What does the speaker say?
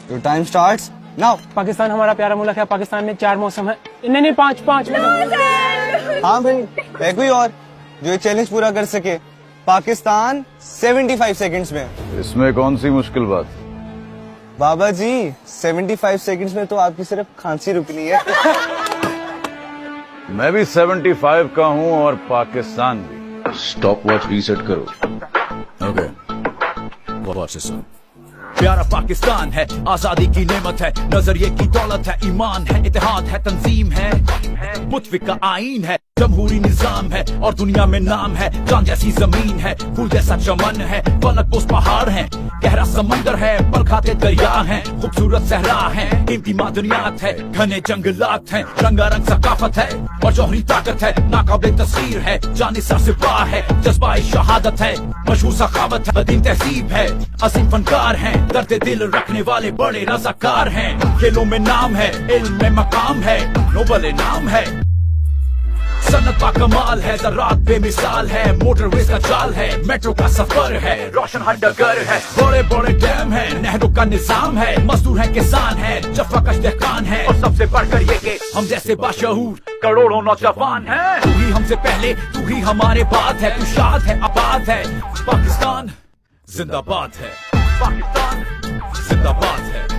Your time starts now. Pakistan हमारा प्यारा मुल्क है, पाकिस्तान में 4 मौसम है, नहीं 5 हाँ भाई, है कोई और जो ये चैलेंज पूरा कर सके? पाकिस्तान 75 सेकंड्स में। इसमें कौन सी मुश्किल बात? बाबा जी 75 सेकंड्स में तो आपकी सिर्फ खांसी रुकनी है। मैं भी 75 का हूँ और पाकिस्तान भी। स्टॉप वॉच रीसेट करो। Okay, watch this one. प्यारा पाकिस्तान है, आजादी की नेमत है, नजरिए की दौलत है, ईमान है, इत्तेहाद है, तंजीम है, मुतफिक का आइन है, जमहूरी निजाम है और दुनिया में नाम है। चांद जैसी जमीन है, फूल जैसा चमन है, फलक बोस पहाड़ है, गहरा समंदर है, पल खाते दरिया है, खूबसूरत सहरा है, कीमती मादनियात है, घने जंगलात है, रंगारंग सकाफत है और जौहरी ताकत है, नाकाबिल तस्वीर है, जानिसार सिपाह है, जज्बा शहादत है, मशहूर सखावत है, बदीन तहजीब है, असीम फनकार है, दर्द दिल रखने वाले बड़े रज़ाकार हैं। खेलों में नाम है, इल्म में मकाम है, नोबल इनाम है, सनत का कमाल है, ज़रात बेमिसाल है, मोटरवेज का चाल है, मेट्रो का सफर है, रोशन हर डगर है, बड़े बड़े डैम है, नहरों का निजाम है, मजदूर है, किसान है, जफाकश दहकान है और सबसे बढ़कर ये कि हम जैसे बाशऊर करोड़ों नौजवान हैं। तू ही हमसे पहले, तू ही हमारे बाद है, तू शाद है, आबाद है, पाकिस्तान जिंदाबाद है, पाकिस्तान जिंदाबाद है।